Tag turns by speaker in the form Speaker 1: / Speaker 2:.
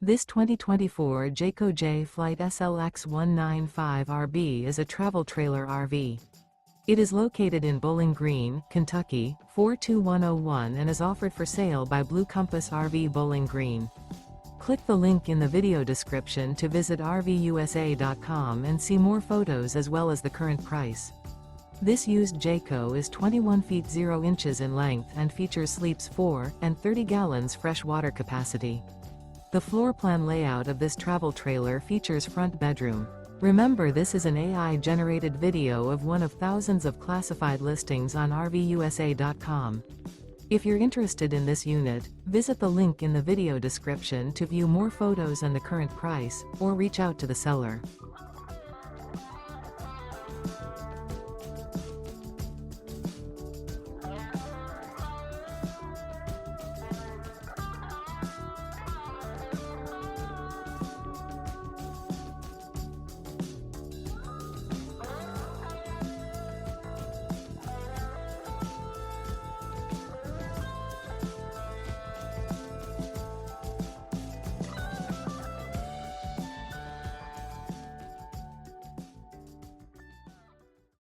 Speaker 1: This 2024 Jayco Jay Flight SLX 195RB is a travel trailer RV. It is located in Bowling Green, Kentucky, 42101 and is offered for sale by Blue Compass RV Bowling Green. Click the link in the video description to visit RVUSA.com and see more photos as well as the current price. This used Jayco is 21 feet 0 inches in length and features sleeps 4 and 30 gallons fresh water capacity. The floor plan layout of this travel trailer features front bedroom. Remember, this is an AI-generated video of one of thousands of classified listings on RVUSA.com. If you're interested in this unit, visit the link in the video description to view more photos and the current price, or reach out to the seller.